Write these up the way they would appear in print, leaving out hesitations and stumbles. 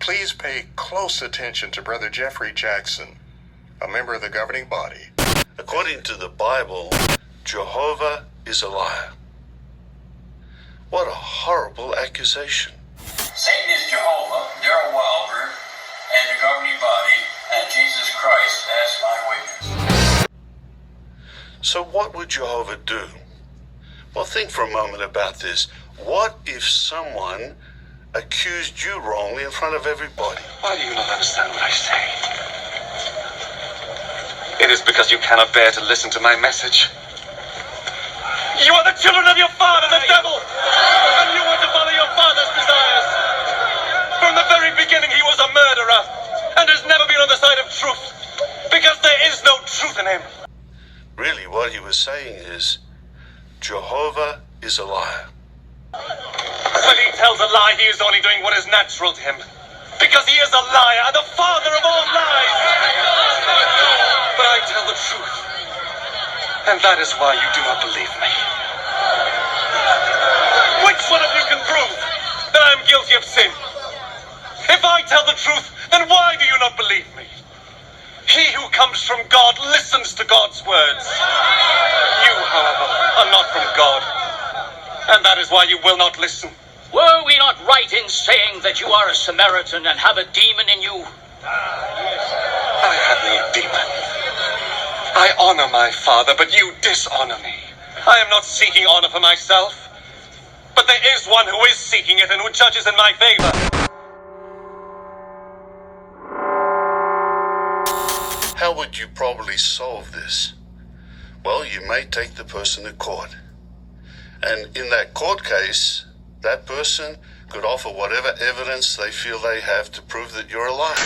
Please pay close attention to Brother Jeffrey Jackson, a member of the governing body. According to the Bible, Jehovah is a liar. What a horrible accusation. Satan is Jehovah, Daro, Weilburg, and the governing body, and Jesus Christ as my witness. So what would Jehovah do? Well, think for a moment about this. What if someone accused you wrongly in front of everybody? Why do you not understand what I say? It is because you cannot bear to listen to my message. You are the children of your father, the devil, and you want to follow your father's desires. From the very beginning, he was a murderer and has never been on the side of truth because there is no truth in him. Really, what he was saying is, Jehovah is a liar. When he tells a lie, he is only doing what is natural to him. Because he is a liar and the father of all lies. But I tell the truth. And that is why you do not believe me. Which one of you can prove that I am guilty of sin? If I tell the truth, then why do you not believe me? He who comes from God listens to God's words. You, however, are not from God. And that is why you will not listen. Were we not right in saying that you are a Samaritan and have a demon in you? I have no demon. I honor my father, but you dishonor me. I am not seeking honor for myself, but there is one who is seeking it and who judges in my favor. How would you probably solve this? Well, you may take the person to court. And in that court case, that person could offer whatever evidence they feel they have to prove that you're a liar.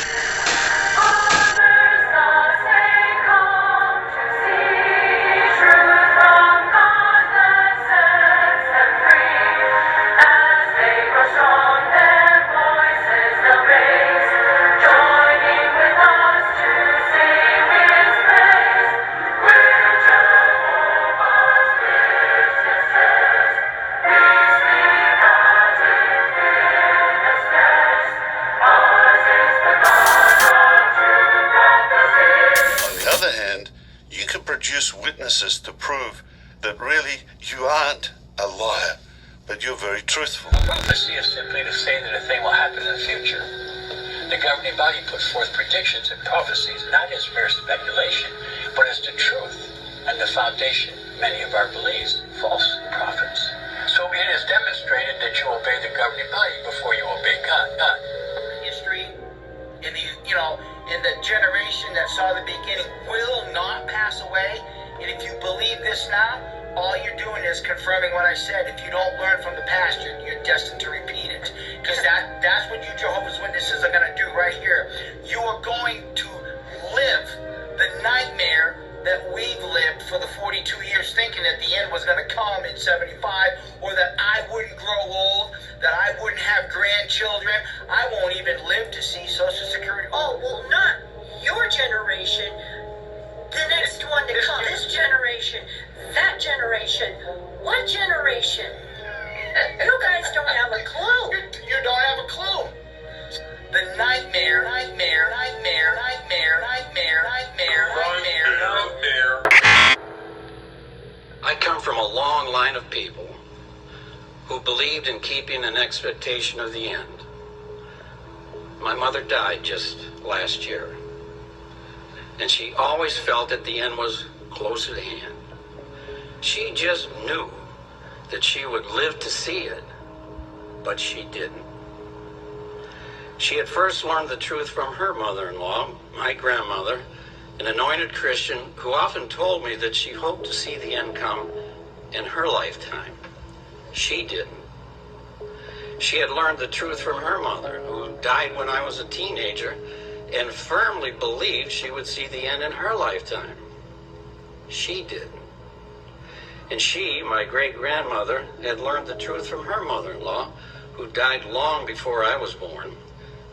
Witnesses to prove that really you aren't a liar, but you're very truthful. Prophecy is simply to say that a thing will happen in the future. The governing body puts forth predictions and prophecies, not as mere speculation, but as the truth and the foundation many of our beliefs, false prophets. So it is demonstrated that you obey the governing body before you obey God. History in the generation that saw the beginning will not pass away. And if you believe this now, all you're doing is confirming what I said. If you don't learn from the past, you're destined to repeat it. Because that's what you Jehovah's Witnesses are going to do right here. You are going to live the nightmare that we've lived for the 42 years, thinking that the end was going to come in 75, or that I wouldn't grow old, that I wouldn't have grandchildren. I won't even live to see Social Security. Oh, well, not your generation. The next one to come, this generation, that generation, what generation? You guys don't have a clue. You don't have a clue. The nightmare. I come from a long line of people who believed in keeping an expectation of the end. My mother died just last year, and she always felt that the end was close at hand. She just knew that she would live to see it, but she didn't. She had first learned the truth from her mother-in-law, my grandmother, an anointed Christian who often told me that she hoped to see the end come in her lifetime. She didn't. She had learned the truth from her mother, who died when I was a teenager, and firmly believed she would see the end in her lifetime. She didn't. And she, my great-grandmother, had learned the truth from her mother-in-law, who died long before I was born,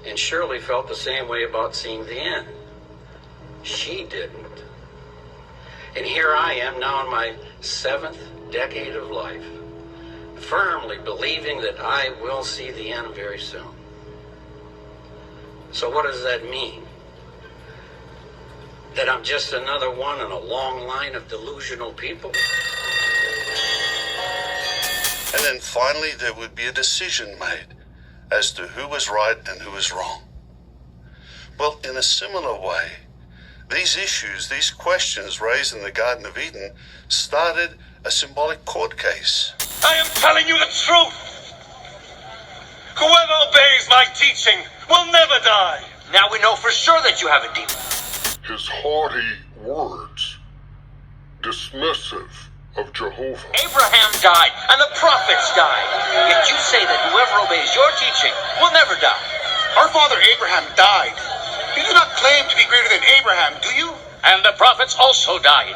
and surely felt the same way about seeing the end. She didn't. And here I am now in my 7th decade of life, firmly believing that I will see the end very soon. So what does that mean? That I'm just another one in a long line of delusional people? And then finally there would be a decision made as to who was right and who was wrong. Well, in a similar way, these issues, these questions raised in the Garden of Eden started a symbolic court case. I am telling you the truth. Whoever obeys my teaching will never die. Now we know for sure that you have a demon. His haughty words, dismissive of Jehovah. Abraham died and the prophets died. Yet you say that whoever obeys your teaching will never die. Our father Abraham died. You do not claim to be greater than Abraham, do you? And the prophets also died.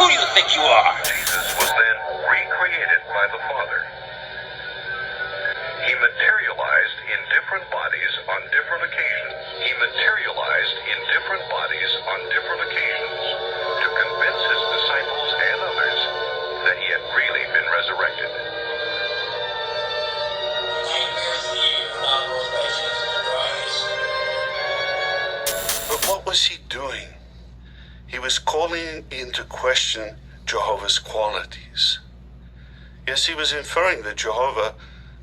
Who do you think you are? Jesus was then recreated by the Father. He materialized in different bodies on different occasions. He materialized in different bodies on different occasions to convince his disciples and others that he had really been resurrected. But what was he doing? He was calling into question Jehovah's qualities. Yes, he was inferring that Jehovah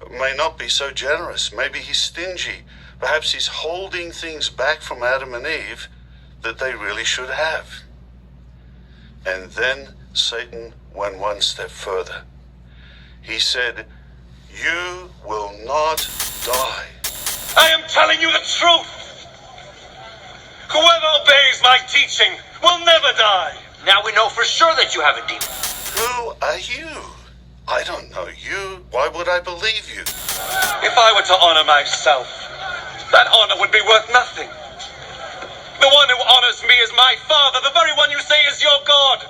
may not be so generous. Maybe he's stingy. Perhaps he's holding things back from Adam and Eve that they really should have. And then Satan went one step further. He said, "You will not die." I am telling you the truth. Whoever obeys my teaching will never die. Now we know for sure that you have a demon. Who are you? I don't know you. Why would I believe you? If I were to honor myself, that honor would be worth nothing. The one who honors me is my Father, the very one you say is your God.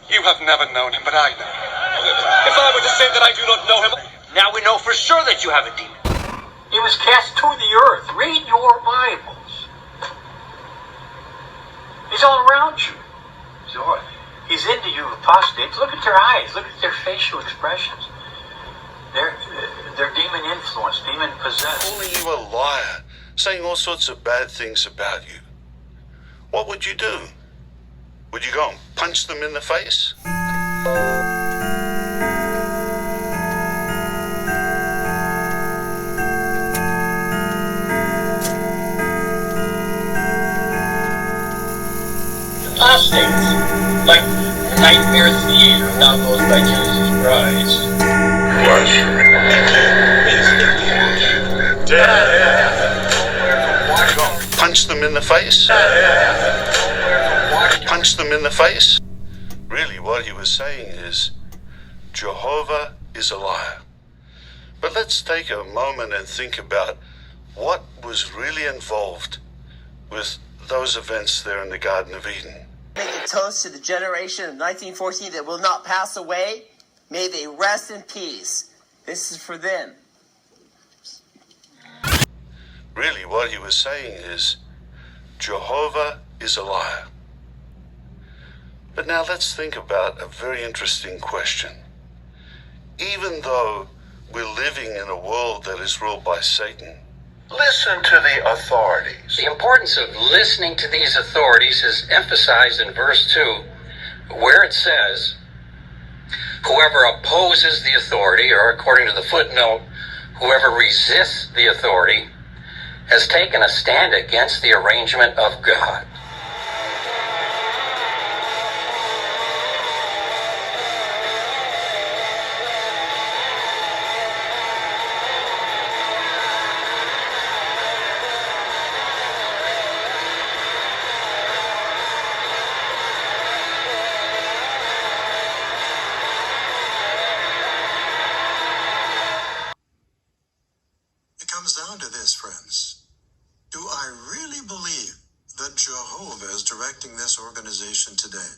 You have never known him, but I know. If I were to say that I do not know him... Now we know for sure that you have a demon. He was cast to the earth. Read your Bibles. He's all around you. He's into you, apostates. Look at their eyes. Look at their facial expressions. They're demon influenced, demon possessed. Calling you a liar, saying all sorts of bad things about you. What would you do? Would you go and punch them in the face? Apostates, like Nightmare Theater, now goes by Jesus Christ. Punch them in the face? Punch them in the face? Really, what he was saying is, Jehovah is a liar. But let's take a moment and think about what was really involved with those events there in the Garden of Eden. Make a toast to the generation of 1914 that will not pass away. May they rest in peace. This is for them. Really, what he was saying is, Jehovah is a liar. But now let's think about a very interesting question. Even though we're living in a world that is ruled by Satan, Listen to the authorities. The importance of listening to these authorities is emphasized in verse 2, where it says, "Whoever opposes the authority," or according to the footnote, "whoever resists the authority, has taken a stand against the arrangement of God." It comes down to this, friends. Do I really believe that Jehovah is directing this organization today?